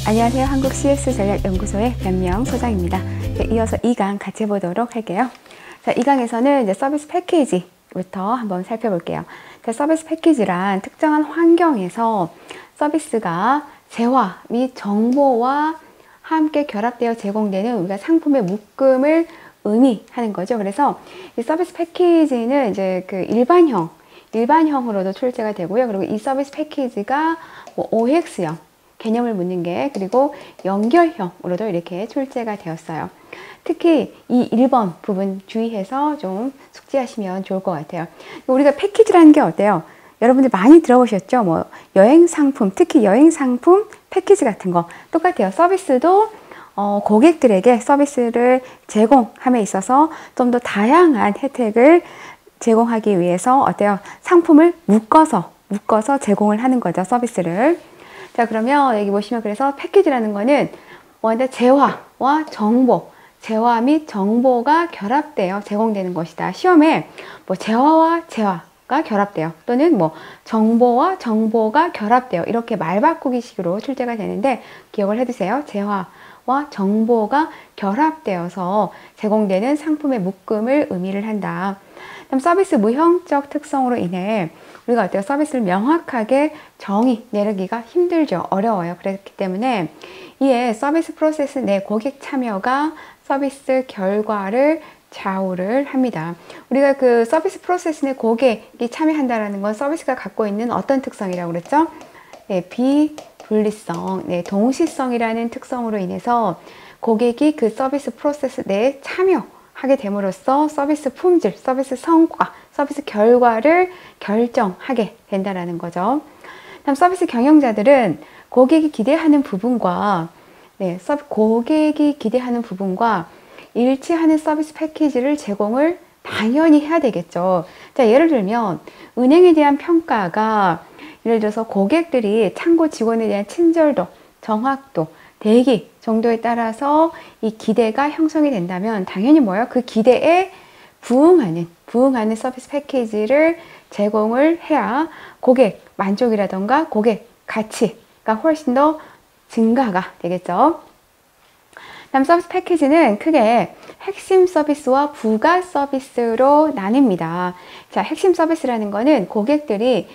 안녕하세요. 한국 CS 전략연구소의 변명 소장입니다. 이어서 2강 같이 해보도록 할게요. 자, 2강에서는 이제 서비스 패키지부터 한번 살펴볼게요. 자, 서비스 패키지란 특정한 환경에서 서비스가 재화 및 정보와 함께 결합되어 제공되는 우리가 상품의 묶음을 의미하는 거죠. 그래서 이 서비스 패키지는 이제 그 일반형으로도 출제가 되고요. 그리고 이 서비스 패키지가 뭐 OX형 개념을 묻는 게, 그리고 연결형으로도 이렇게 출제가 되었어요. 특히 이 1번 부분 주의해서 좀 숙지하시면 좋을 것 같아요. 우리가 패키지라는 게 어때요? 여러분들 많이 들어보셨죠? 뭐 여행 상품, 특히 여행 상품 패키지 같은 거 똑같아요. 서비스도 고객들에게 서비스를 제공함에 있어서 좀 더 다양한 혜택을 제공하기 위해서 어때요? 상품을 묶어서 제공을 하는 거죠, 서비스를. 자, 그러면 여기 보시면, 그래서 패키지라는 거는 먼저 재화와 정보, 재화 및 정보가 결합되어 제공되는 것이다. 시험에 뭐 재화와 재화가 결합되어, 또는 뭐 정보와 정보가 결합되어, 이렇게 말 바꾸기 식으로 출제가 되는데 기억을 해두세요. 재화와 정보가 결합되어서 제공되는 상품의 묶음을 의미를 한다. 그다음 서비스 무형적 특성으로 인해 우리가 어때요? 서비스를 명확하게 정의 내리기가 힘들죠. 어려워요. 그렇기 때문에 이에 서비스 프로세스 내 고객 참여가 서비스 결과를 좌우를 합니다. 우리가 그 서비스 프로세스 내 고객이 참여한다는 건 서비스가 갖고 있는 어떤 특성이라고 그랬죠? 네, 비분리성, 네, 동시성이라는 특성으로 인해서 고객이 그 서비스 프로세스 내에 참여하게 됨으로써 서비스 품질, 서비스 성과, 서비스 결과를 결정하게 된다는 거죠. 다음 서비스 경영자들은 고객이 기대하는 부분과 일치하는 서비스 패키지를 제공을 당연히 해야 되겠죠. 자, 예를 들면 은행에 대한 평가가, 예를 들어서 고객들이 창고 직원에 대한 친절도, 정확도, 대기 정도에 따라서 이 기대가 형성이 된다면 당연히 뭐예요? 그 기대에 부응하는 서비스 패키지를 제공을 해야 고객 만족이라던가 고객 가치가 훨씬 더 증가가 되겠죠. 다음 서비스 패키지는 크게 핵심 서비스와 부가 서비스로 나뉩니다. 자, 핵심 서비스라는 거는 고객들이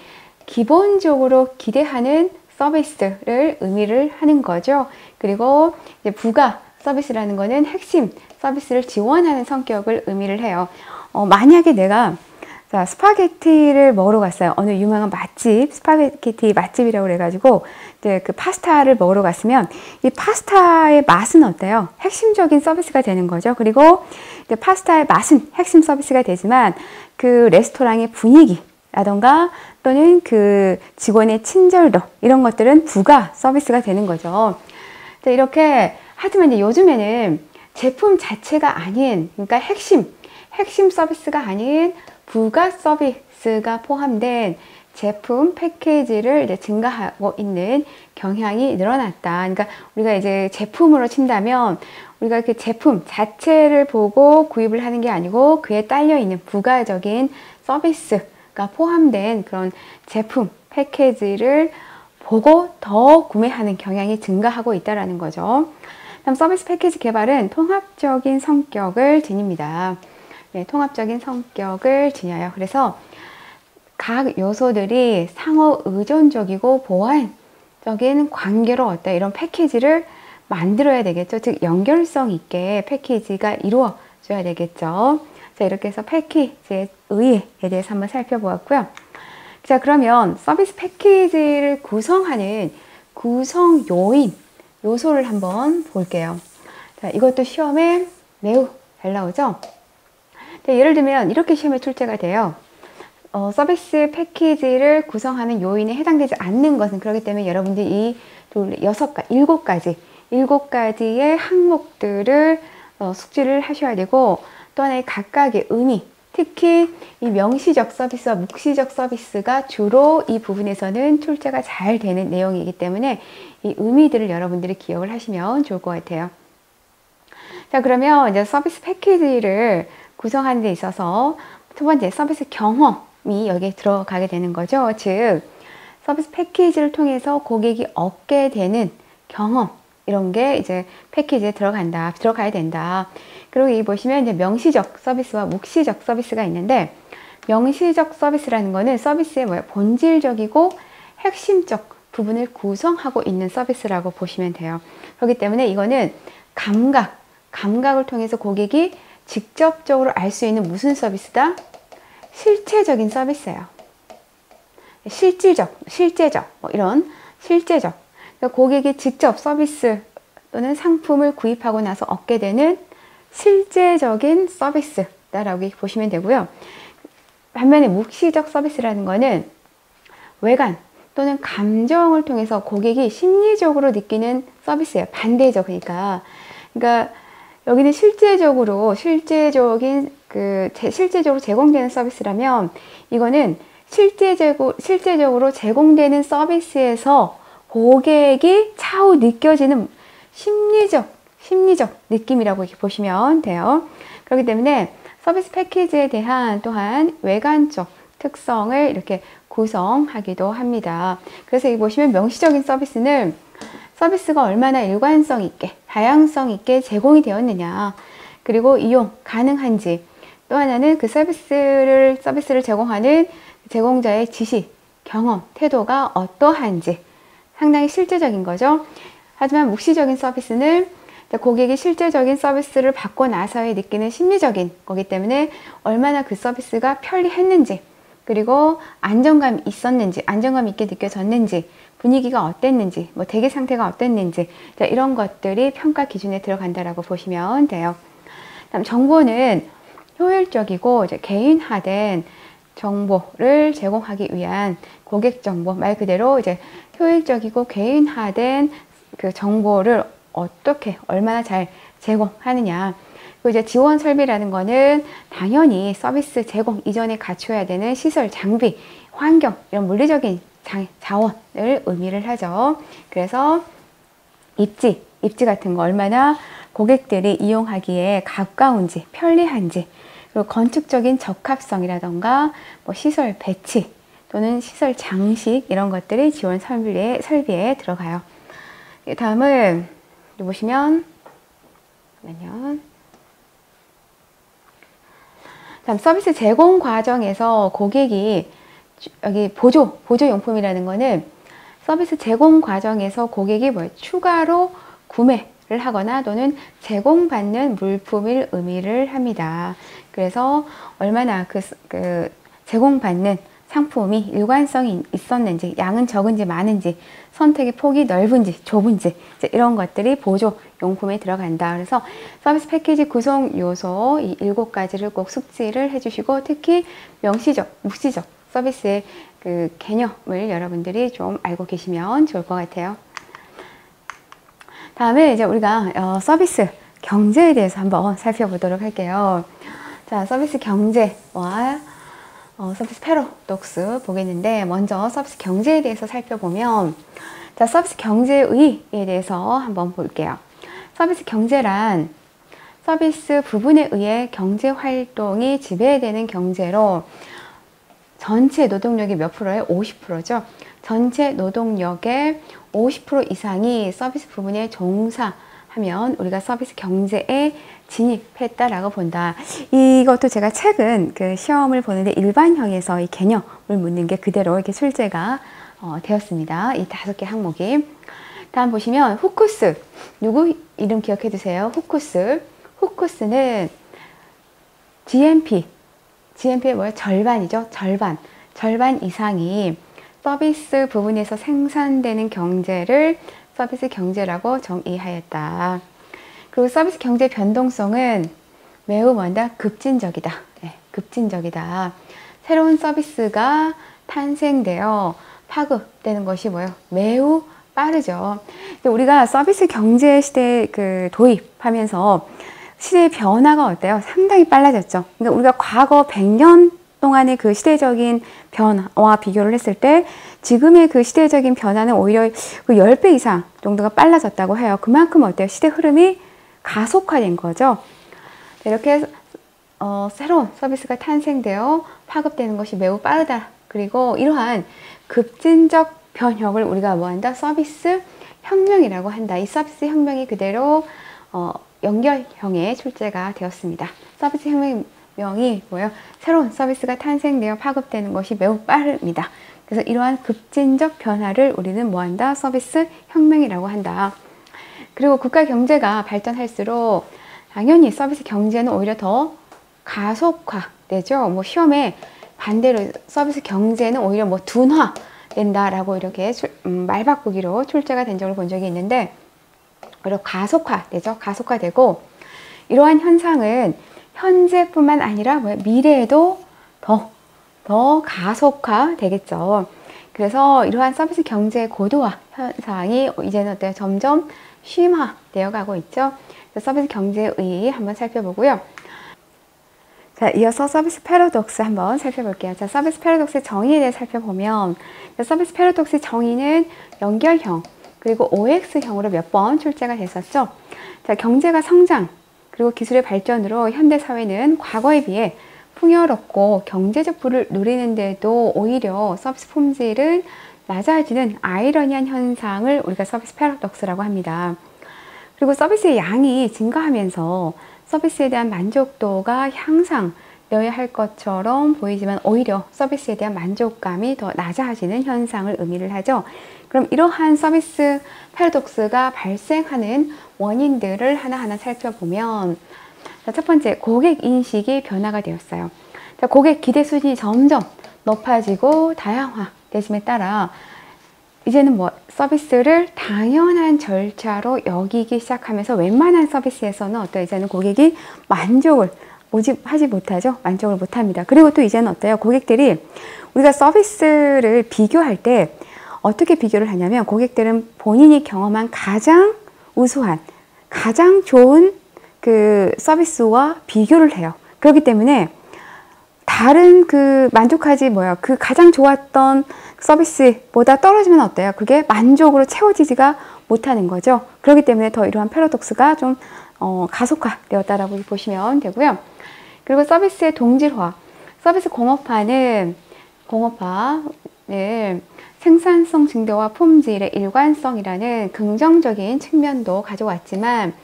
기본적으로 기대하는 서비스를 의미를 하는 거죠. 그리고 이제 부가 서비스라는 거는 핵심 서비스를 지원하는 성격을 의미를 해요. 만약에 내가 스파게티를 먹으러 갔어요. 어느 유명한 맛집, 스파게티 맛집이라고 그래가지고 이제 그 파스타를 먹으러 갔으면 이 파스타의 맛은 어때요? 핵심적인 서비스가 되는 거죠. 그리고 이제 파스타의 맛은 핵심 서비스가 되지만 그 레스토랑의 분위기라던가 또는 그 직원의 친절도, 이런 것들은 부가 서비스가 되는 거죠. 자, 이렇게 하지만 이제 요즘에는 제품 자체가 아닌, 그러니까 핵심 서비스가 아닌 부가 서비스가 포함된 제품 패키지를 이제 증가하고 있는 경향이 늘어났다. 그러니까 우리가 이제 제품으로 친다면 우리가 그 제품 자체를 보고 구입을 하는 게 아니고 그에 딸려 있는 부가적인 서비스가 포함된 그런 제품 패키지를 보고 더 구매하는 경향이 증가하고 있다는 거죠. 다음 서비스 패키지 개발은 통합적인 성격을 지닙니다. 네, 통합적인 성격을 지녀요. 그래서 각 요소들이 상호 의존적이고 보완적인 관계로 어떤 이런 패키지를 만들어야 되겠죠. 즉 연결성 있게 패키지가 이루어져야 되겠죠. 자, 이렇게 해서 패키지의 의의에 대해서 한번 살펴보았고요. 자, 그러면 서비스 패키지를 구성하는 구성 요소를 한번 볼게요. 자, 이것도 시험에 매우 잘 나오죠. 자, 예를 들면 이렇게 시험에 출제가 돼요. 서비스 패키지를 구성하는 요인에 해당되지 않는 것은, 그렇기 때문에 여러분들이 이 7가지의 항목들을 숙지를 하셔야 되고, 또 하나의 각각의 의미, 특히 이 명시적 서비스와 묵시적 서비스가 주로 이 부분에서는 출제가 잘 되는 내용이기 때문에 이 의미들을 여러분들이 기억을 하시면 좋을 것 같아요. 자, 그러면 이제 서비스 패키지를 구성하는 데 있어서 첫 번째 서비스 경험이 여기에 들어가게 되는 거죠. 즉 서비스 패키지를 통해서 고객이 얻게 되는 경험, 이런 게 이제 패키지에 들어가야 된다. 그리고 여기 보시면 이제 명시적 서비스와 묵시적 서비스가 있는데, 명시적 서비스라는 거는 서비스의 본질적이고 핵심적 부분을 구성하고 있는 서비스라고 보시면 돼요. 그렇기 때문에 이거는 감각을 통해서 고객이 직접적으로 알 수 있는 무슨 서비스다? 실체적인 서비스예요. 실제적, 이런 실제적. 그러니까 고객이 직접 서비스 또는 상품을 구입하고 나서 얻게 되는 실제적인 서비스다라고 보시면 되고요. 반면에 묵시적 서비스라는 거는 외관 또는 감정을 통해서 고객이 심리적으로 느끼는 서비스예요. 반대죠. 그러니까 여기는 실제적으로 제공되는 서비스라면, 이거는 실제적으로 제공되는 서비스에서 고객이 차후 느껴지는 심리적 느낌이라고 이렇게 보시면 돼요. 그렇기 때문에 서비스 패키지에 대한 또한 외관적 특성을 이렇게 구성하기도 합니다. 그래서 여기 보시면 명시적인 서비스는 서비스가 얼마나 일관성 있게, 다양성 있게 제공이 되었느냐, 그리고 이용 가능한지, 또 하나는 그 서비스를 제공하는 제공자의 지식, 경험, 태도가 어떠한지, 상당히 실제적인 거죠. 하지만 묵시적인 서비스는 고객이 실제적인 서비스를 받고 나서에 느끼는 심리적인 거기 때문에 얼마나 그 서비스가 편리했는지, 그리고 안정감 있게 느껴졌는지, 분위기가 어땠는지, 대기 상태가 어땠는지, 이런 것들이 평가 기준에 들어간다라고 보시면 돼요. 다음 정보는 효율적이고 개인화된 정보를 제공하기 위한 고객 정보, 말 그대로 이제 효율적이고 개인화된 그 정보를 어떻게 얼마나 잘 제공하느냐. 그리고 이제 지원 설비라는 거는 당연히 서비스 제공 이전에 갖춰야 되는 시설, 장비, 환경, 이런 물리적인 자원을 의미를 하죠. 그래서 입지 같은 거 얼마나 고객들이 이용하기에 가까운지, 편리한지, 그리고 건축적인 적합성이라던가 시설 배치 또는 시설 장식, 이런 것들이 지원 설비에 들어가요. 다음은 보시면 다음 서비스 제공 과정에서 고객이, 여기 보조용품이라는 거는 서비스 제공 과정에서 고객이 추가로 구매를 하거나 또는 제공받는 물품을 의미를 합니다. 그래서 얼마나 그 제공받는 상품이 일관성이 있었는지, 양은 적은지 많은지, 선택의 폭이 넓은지 좁은지, 이런 것들이 보조용품에 들어간다. 그래서 서비스 패키지 구성 요소 이 7가지를 꼭 숙지를 해주시고, 특히 명시적, 묵시적 서비스의 그 개념을 여러분들이 좀 알고 계시면 좋을 것 같아요. 다음에 이제 우리가 서비스 경제에 대해서 한번 살펴보도록 할게요. 자, 서비스 경제와 서비스 패러독스 보겠는데, 먼저 서비스 경제에 대해서 살펴보면, 자, 서비스 경제의에 대해서 한번 볼게요. 서비스 경제란 서비스 부분에 의해 경제 활동이 지배되는 경제로, 전체 노동력이 몇 프로예요? 50%죠. 전체 노동력의 50% 이상이 서비스 부분에 종사하면 우리가 서비스 경제에 진입했다라고 본다. 이것도 제가 최근 그 시험을 보는데 일반형에서 이 개념을 묻는 게 그대로 이렇게 출제가 되었습니다. 이 5개 항목이. 다음 보시면 후쿠스. 누구 이름 기억해 두세요. 후쿠스. 후쿠스는 GNP의 뭐예요? 절반이죠. 절반 이상이 서비스 부분에서 생산되는 경제를 서비스 경제라고 정의하였다. 그리고 서비스 경제 변동성은 매우 급진적이다. 네, 급진적이다. 새로운 서비스가 탄생되어 파급되는 것이 뭐예요? 매우 빠르죠. 우리가 서비스 경제 시대에 도입하면서 시대의 변화가 어때요? 상당히 빨라졌죠. 그러니까 우리가 과거 100년 동안의 그 시대적인 변화와 비교를 했을 때 지금의 그 시대적인 변화는 오히려 그 10배 이상 정도가 빨라졌다고 해요. 그만큼 어때요? 시대 흐름이 가속화된 거죠. 이렇게 새로운 서비스가 탄생되어 파급되는 것이 매우 빠르다. 그리고 이러한 급진적 변혁을 우리가 서비스 혁명이라고 한다. 이 서비스 혁명이 그대로 연결형의 출제가 되었습니다. 서비스 혁명이 뭐예요? 새로운 서비스가 탄생되어 파급되는 것이 매우 빠릅니다. 그래서 이러한 급진적 변화를 우리는 뭐한다? 서비스 혁명이라고 한다. 그리고 국가 경제가 발전할수록 당연히 서비스 경제는 오히려 더 가속화되죠. 뭐 시험에 반대로 서비스 경제는 오히려 뭐 둔화된다라고 이렇게 말 바꾸기로 출제가 된 적을 본 적이 있는데, 오히려 가속화되죠. 가속화되고, 이러한 현상은 현재뿐만 아니라 미래에도 더 가속화되겠죠. 그래서 이러한 서비스 경제의 고도화 현상이 이제는 어때요? 점점 심화되어 가고 있죠. 서비스 경제의 의의 한번 살펴보고요. 자, 이어서 서비스 패러독스 한번 살펴볼게요. 자, 서비스 패러독스의 정의에 대해 살펴보면, 서비스 패러독스의 정의는 연결형 그리고 OX형으로 몇 번 출제가 됐었죠. 자, 경제가 성장 그리고 기술의 발전으로 현대 사회는 과거에 비해 풍요롭고 경제적 부를 누리는데도 오히려 서비스 품질은 낮아지는 아이러니한 현상을 우리가 서비스 패러독스라고 합니다. 그리고 서비스의 양이 증가하면서 서비스에 대한 만족도가 향상되어야 할 것처럼 보이지만 오히려 서비스에 대한 만족감이 더 낮아지는 현상을 의미를 하죠. 그럼 이러한 서비스 패러독스가 발생하는 원인들을 하나하나 살펴보면, 자, 첫 번째, 고객 인식이 변화가 되었어요. 자, 고객 기대 수준이 점점 높아지고 다양화되심에 따라 이제는 서비스를 당연한 절차로 여기기 시작하면서 웬만한 서비스에서는 이제는 고객이 만족을 하지 못하죠. 만족을 못합니다. 그리고 또 이제는 어때요? 고객들이 우리가 서비스를 비교할 때 어떻게 비교를 하냐면, 고객들은 본인이 경험한 가장 우수한, 가장 좋은 그 서비스와 비교를 해요. 그렇기 때문에 다른 만족하지 그 가장 좋았던 서비스보다 떨어지면 어때요? 그게 만족으로 채워지지가 못하는 거죠. 그렇기 때문에 더 이러한 패러독스가 좀 가속화되었다라고 보시면 되고요. 그리고 서비스의 동질화. 서비스 공업화는 생산성 증대와 품질의 일관성이라는 긍정적인 측면도 가져왔지만,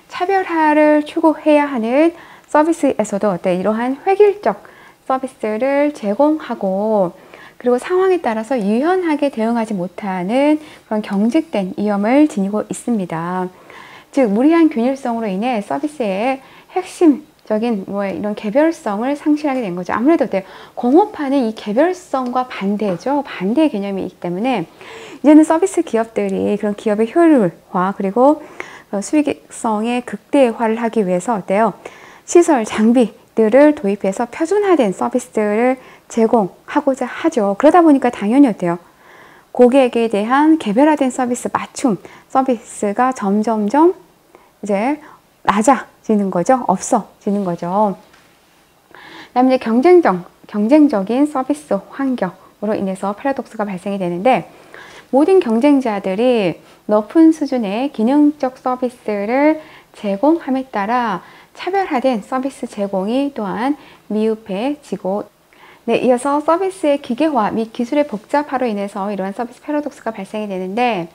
차별화를 추구해야 하는 서비스에서도 이러한 획일적 서비스를 제공하고, 그리고 상황에 따라서 유연하게 대응하지 못하는 그런 경직된 위험을 지니고 있습니다. 즉, 무리한 균일성으로 인해 서비스의 핵심적인 이런 개별성을 상실하게 된 거죠. 아무래도 공업화는 이 개별성과 반대죠. 반대의 개념이기 때문에 이제는 서비스 기업들이 그런 기업의 효율화 그리고 수익성의 극대화를 하기 위해서 시설, 장비들을 도입해서 표준화된 서비스를 제공하고자 하죠. 그러다 보니까 당연히 고객에 대한 개별화된 서비스, 맞춤 서비스가 점점점 이제 낮아지는 거죠. 없어지는 거죠. 그다음에 경쟁적인 서비스 환경으로 인해서 패러독스가 발생이 되는데, 모든 경쟁자들이 높은 수준의 기능적 서비스를 제공함에 따라 차별화된 서비스 제공이 또한 미흡해지고, 이어서 서비스의 기계화 및 기술의 복잡화로 인해서 이러한 서비스 패러독스가 발생이 되는데,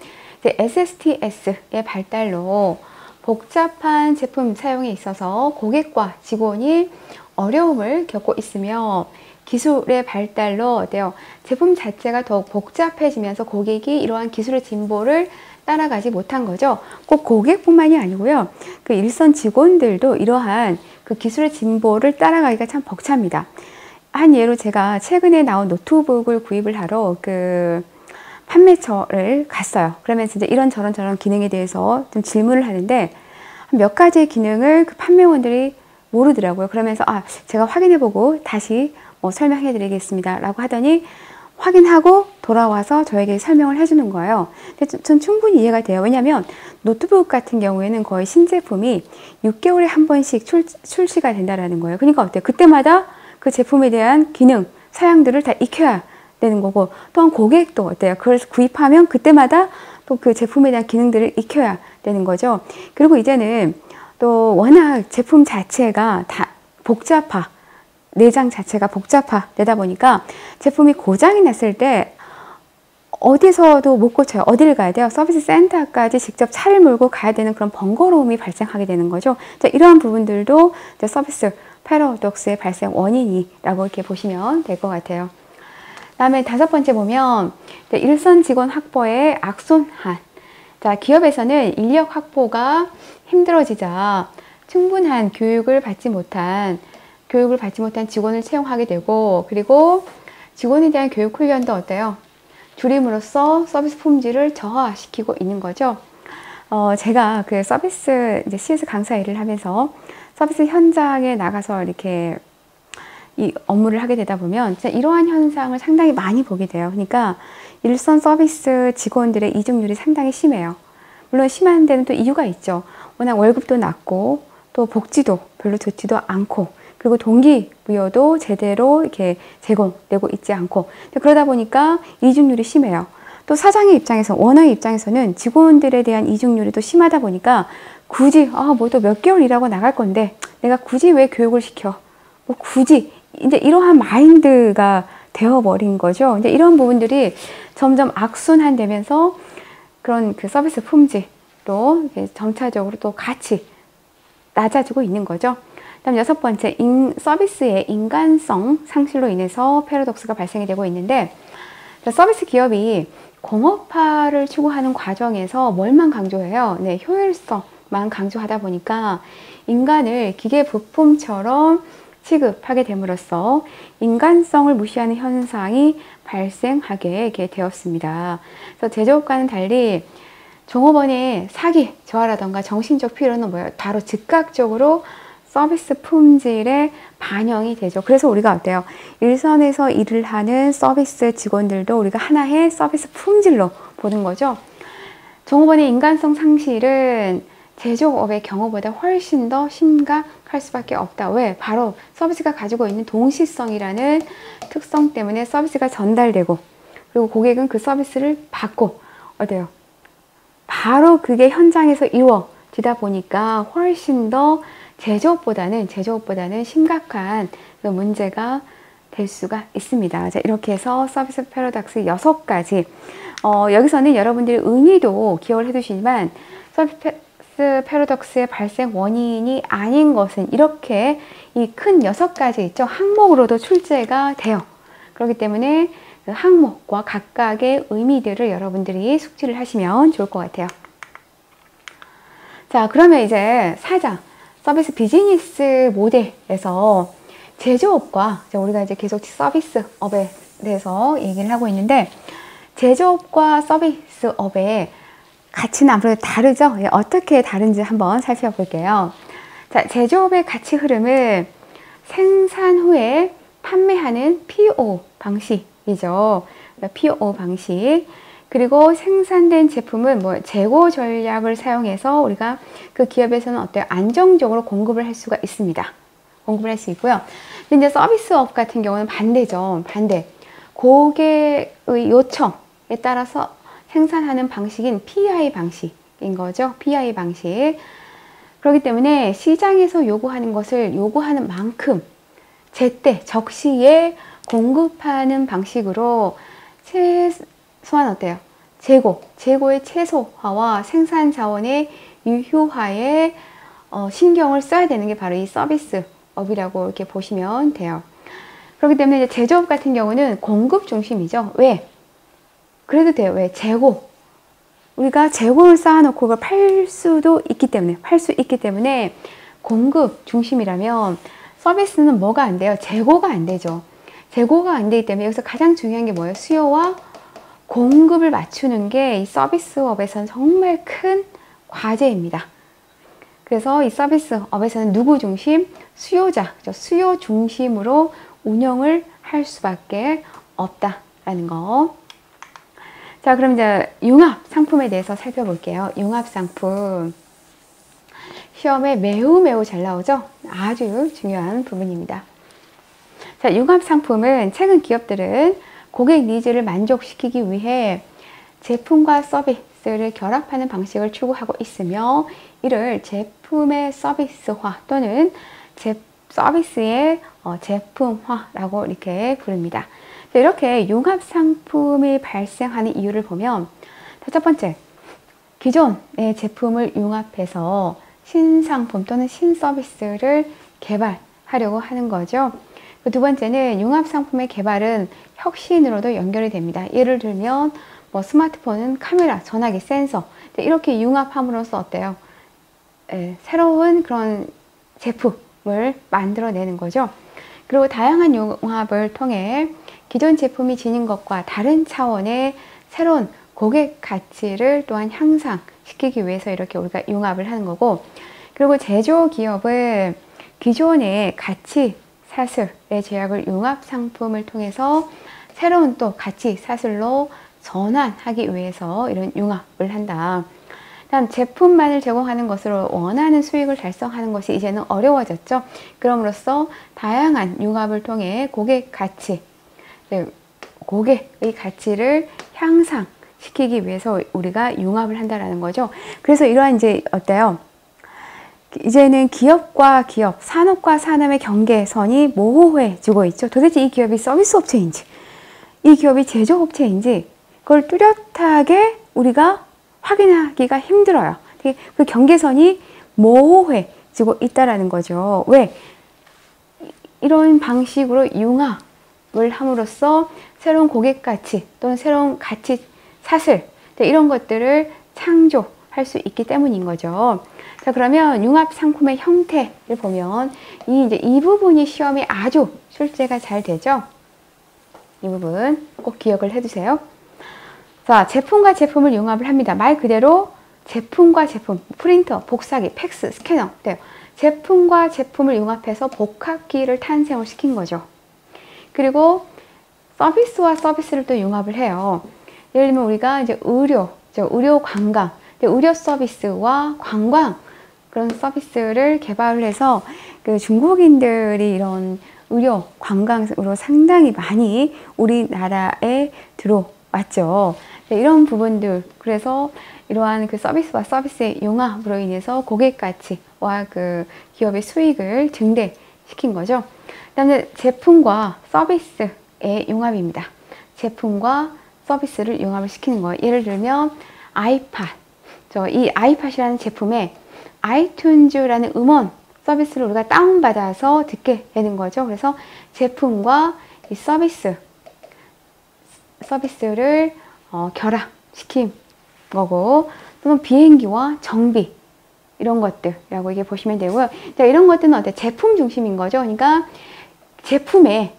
SSTS의 발달로 복잡한 제품 사용에 있어서 고객과 직원이 어려움을 겪고 있으며, 기술의 발달로 제품 자체가 더욱 복잡해지면서 고객이 이러한 기술의 진보를 따라가지 못한 거죠. 꼭 고객뿐만이 아니고요. 그 일선 직원들도 이러한 그 기술의 진보를 따라가기가 참 벅찹니다. 한 예로 제가 최근에 나온 노트북을 구입을 하러 그 판매처를 갔어요. 그러면서 이제 이런저런 기능에 대해서 좀 질문을 하는데, 몇 가지의 기능을 그 판매원들이 모르더라고요. 그러면서 제가 확인해보고 다시 설명해 드리겠습니다 라고 하더니, 확인하고 돌아와서 저에게 설명을 해주는 거예요. 근데 전 충분히 이해가 돼요. 왜냐하면 노트북 같은 경우에는 거의 신제품이 6개월에 한 번씩 출시가 된다라는 거예요. 그러니까 그때마다 그 제품에 대한 기능, 사양들을 다 익혀야 되는 거고, 또한 고객도 그걸 구입하면 그때마다 또 그 제품에 대한 기능들을 익혀야 되는 거죠. 그리고 이제는 또 워낙 제품 자체가 다 내장 자체가 복잡화되다 보니까 제품이 고장이 났을 때 어디서도 못 고쳐요. 어디를 가야 돼요? 서비스 센터까지 직접 차를 몰고 가야 되는 그런 번거로움이 발생하게 되는 거죠. 자, 이러한 부분들도 이제 서비스 패러독스의 발생 원인이라고 이렇게 보시면 될 것 같아요. 다음에 5번째 보면 일선 직원 확보에 악순환. 자, 기업에서는 인력 확보가 힘들어지자 충분한 교육을 받지 못한 직원을 채용하게 되고, 그리고 직원에 대한 교육 훈련도 어때요? 줄임으로써 서비스 품질을 저하시키고 있는 거죠. 제가 그 서비스 이제 CS 강사 일을 하면서 서비스 현장에 나가서 이렇게 이 업무를 하게 되다 보면 이러한 현상을 상당히 많이 보게 돼요. 그러니까 일선 서비스 직원들의 이직률이 상당히 심해요. 물론 심한 데는 또 이유가 있죠. 워낙 월급도 낮고 또 복지도 별로 좋지도 않고, 그리고 동기부여도 제대로 이렇게 제공되고 있지 않고, 그러다 보니까 이직률이 심해요. 또 사장의 입장에서, 오너의 입장에서는 직원들에 대한 이직률이 또 심하다 보니까 굳이 뭐 또 몇 개월 일하고 나갈 건데 내가 굳이 왜 교육을 시켜? 뭐 굳이 이제 이러한 마인드가 되어버린 거죠. 이제 이런 부분들이 점점 악순환되면서 그런 그 서비스 품질도 점차적으로 또 같이 낮아지고 있는 거죠. 다음 6번째, 서비스의 인간성 상실로 인해서 패러독스가 발생이 되고 있는데, 서비스 기업이 공업화를 추구하는 과정에서 뭘만 강조해요? 네, 효율성만 강조하다 보니까 인간을 기계 부품처럼 취급하게 됨으로써 인간성을 무시하는 현상이 발생하게 되었습니다. 그래서 제조업과는 달리 종업원의 사기, 저하라던가 정신적 피로는 뭐예요? 바로 즉각적으로 서비스 품질에 반영이 되죠. 그래서 우리가 어때요? 일선에서 일을 하는 서비스 직원들도 우리가 하나의 서비스 품질로 보는 거죠. 종업원의 인간성 상실은 제조업의 경우보다 훨씬 더 심각할 수밖에 없다. 왜? 바로 서비스가 가지고 있는 동시성이라는 특성 때문에 서비스가 전달되고, 그리고 고객은 그 서비스를 받고, 어때요? 바로 그게 현장에서 이루어지다 보니까 훨씬 더 제조업보다는 심각한 그 문제가 될 수가 있습니다. 자, 이렇게 해서 서비스 패러독스 6가지. 여기서는 여러분들의 의미도 기억을 해두시지만, 서비스 패러독스의 발생 원인이 아닌 것은 이렇게 이 큰 6가지 있죠. 항목으로도 출제가 돼요. 그렇기 때문에 그 항목과 각각의 의미들을 여러분들이 숙지를 하시면 좋을 것 같아요. 자, 그러면 이제 살짝 서비스 비즈니스 모델에서 제조업과, 우리가 이제 계속 서비스업에 대해서 얘기를 하고 있는데, 제조업과 서비스업의 가치는 아무래도 다르죠? 어떻게 다른지 한번 살펴볼게요. 자, 제조업의 가치 흐름은 생산 후에 판매하는 PO 방식이죠. PO 방식. 그리고 생산된 제품은 재고 전략을 사용해서 우리가 그 기업에서는 어때요? 안정적으로 공급을 할 수가 있습니다. 공급을 할 수 있고요. 근데 이제 서비스업 같은 경우는 반대죠. 반대. 고객의 요청에 따라서 생산하는 방식인 PI 방식인 거죠. PI 방식. 그렇기 때문에 시장에서 요구하는 것을 요구하는 만큼 제때, 적시에 공급하는 방식으로 최소한 어때요? 재고의 최소화와 생산 자원의 유효화에 신경을 써야 되는 게 바로 이 서비스업이라고 이렇게 보시면 돼요. 그렇기 때문에 이제 제조업 같은 경우는 공급 중심이죠. 왜? 그래도 돼요. 왜? 우리가 재고를 쌓아놓고 그걸 팔 수 있기 때문에 공급 중심이라면 서비스는 뭐가 안 돼요? 재고가 안 되죠. 재고가 안 되기 때문에 여기서 가장 중요한 게 뭐예요? 수요와 공급을 맞추는 게 이 서비스업에서는 정말 큰 과제입니다. 그래서 이 서비스업에서는 누구 중심? 수요자, 수요 중심으로 운영을 할 수밖에 없다라는 거. 자, 그럼 이제 융합 상품에 대해서 살펴볼게요. 융합 상품. 시험에 매우 잘 나오죠? 아주 중요한 부분입니다. 자, 융합 상품은 최근 기업들은 고객 니즈를 만족시키기 위해 제품과 서비스를 결합하는 방식을 추구하고 있으며, 이를 제품의 서비스화 또는 서비스의 제품화라고 이렇게 부릅니다. 이렇게 융합 상품이 발생하는 이유를 보면, 첫 번째, 기존의 제품을 융합해서 신상품 또는 신서비스를 개발하려고 하는 거죠. 두 번째는 융합 상품의 개발은 혁신으로도 연결이 됩니다. 예를 들면 뭐 스마트폰은 카메라, 전화기, 센서, 이렇게 융합함으로써 어때요? 새로운 그런 제품을 만들어내는 거죠. 그리고 다양한 융합을 통해 기존 제품이 지닌 것과 다른 차원의 새로운 고객 가치를 또한 향상시키기 위해서 이렇게 우리가 융합을 하는 거고, 그리고 제조기업은 기존의 가치 사슬의 제약을 융합 상품을 통해서 새로운 또 가치 사슬로 전환하기 위해서 이런 융합을 한다. 다음, 제품만을 제공하는 것으로 원하는 수익을 달성하는 것이 이제는 어려워졌죠. 그럼으로써 다양한 융합을 통해 고객 가치, 고객의 가치를 향상시키기 위해서 우리가 융합을 한다라는 거죠. 그래서 이러한 이제 어때요? 이제는 기업과 기업, 산업과 산업의 경계선이 모호해지고 있죠. 도대체 이 기업이 서비스 업체인지, 이 기업이 제조업체인지, 그걸 뚜렷하게 우리가 확인하기가 힘들어요. 그 경계선이 모호해지고 있다라는 거죠. 왜? 이런 방식으로 융합을 함으로써 새로운 고객 가치 또는 새로운 가치 사슬, 이런 것들을 창조할 수 있기 때문인 거죠. 자, 그러면 융합 상품의 형태를 보면 이 부분이 시험에 아주 출제가 잘 되죠. 이 부분 꼭 기억을 해두세요. 자, 제품과 제품을 융합을 합니다. 말 그대로 제품과 제품, 프린터, 복사기, 팩스, 스캐너, 제품과 제품을 융합해서 복합기를 탄생을 시킨 거죠. 그리고 서비스와 서비스를 또 융합을 해요. 예를 들면 우리가 이제 의료 관광, 의료 서비스와 관광 그런 서비스를 개발을 해서 그 중국인들이 이런 의료 관광으로 상당히 많이 우리나라에 들어왔죠. 이런 부분들, 그래서 이러한 그 서비스와 서비스의 융합으로 인해서 고객 가치와 그 기업의 수익을 증대시킨 거죠. 그다음에 제품과 서비스의 융합입니다. 제품과 서비스를 융합을 시키는 거예요. 예를 들면 아이팟, 이 아이팟이라는 제품에 아이튠즈라는 음원 서비스를 우리가 다운받아서 듣게 되는 거죠. 그래서 제품과 이 서비스를 결합시킨 거고, 또는 비행기와 정비 이런 것들이라고 이게 보시면 되고요. 자, 이런 것들은 어때? 제품 중심인 거죠. 그러니까 제품에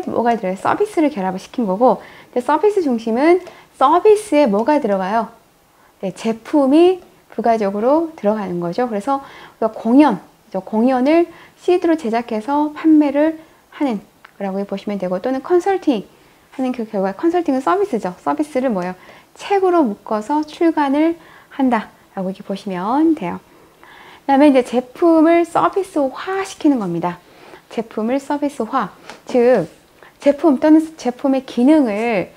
뭐가 들어요? 서비스를 결합을 시킨 거고, 서비스 중심은 서비스에 뭐가 들어가요? 제품이 부가적으로 들어가는 거죠. 그래서 공연을 CD로 제작해서 판매를 하는 거라고 보시면 되고, 또는 컨설팅 하는 그 결과, 컨설팅은 서비스죠. 서비스를 뭐예요? 책으로 묶어서 출간을 한다라고 이렇게 보시면 돼요. 그 다음에 이제 제품을 서비스화 시키는 겁니다. 제품을 서비스화, 즉 제품 또는 제품의 기능을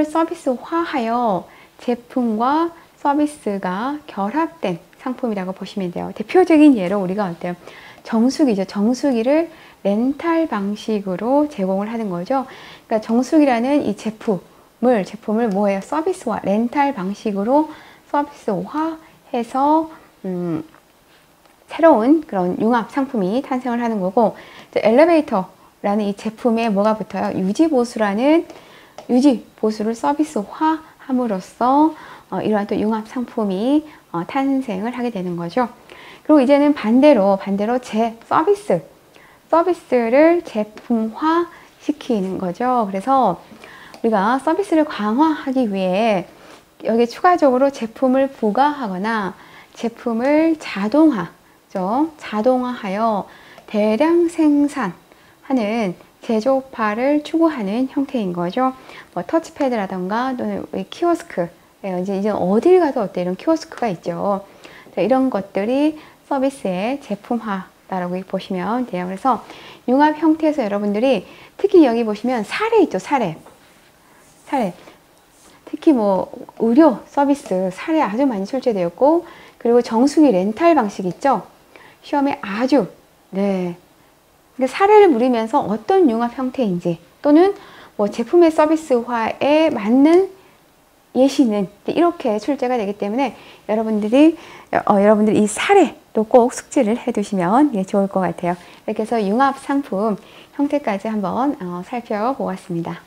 서비스화하여 제품과 서비스가 결합된 상품이라고 보시면 돼요. 대표적인 예로 우리가 어때요? 정수기죠. 정수기를 렌탈 방식으로 제공을 하는 거죠. 그러니까 정수기라는 이 제품을 뭐예요? 서비스화, 렌탈 방식으로 서비스화해서 새로운 그런 융합 상품이 탄생을 하는 거고, 엘리베이터라는 이 제품에 뭐가 붙어요? 유지보수를 서비스화함으로써 이러한 또 융합 상품이 탄생을 하게 되는 거죠. 그리고 이제는 반대로 서비스를 제품화 시키는 거죠. 그래서 우리가 서비스를 강화하기 위해 여기에 추가적으로 제품을 부가하거나 제품을 자동화하여 대량 생산하는 제조업화를 추구하는 형태인 거죠. 뭐 터치패드라던가 또는 키오스크, 이제 어딜 가도 어때 이런 키오스크가 있죠. 자, 이런 것들이 서비스의 제품화라고 보시면 돼요. 그래서 융합 형태에서 여러분들이 특히 여기 보시면 사례 있죠. 사례. 특히 뭐 의료 서비스 사례 아주 많이 출제되었고, 그리고 정수기 렌탈 방식 있죠. 시험에 아주 그러니까 사례를 물으면서 어떤 융합 형태인지 또는 뭐 제품의 서비스화에 맞는 예시는 이렇게 출제가 되기 때문에 여러분들이 이 사례도 꼭 숙지를 해 두시면 좋을 것 같아요. 이렇게 해서 융합 상품 형태까지 한번 살펴보았습니다.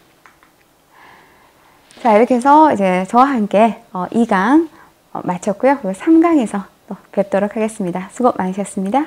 자, 이렇게 해서 이제 저와 함께 2강 마쳤고요. 3강에서 또 뵙도록 하겠습니다. 수고 많으셨습니다.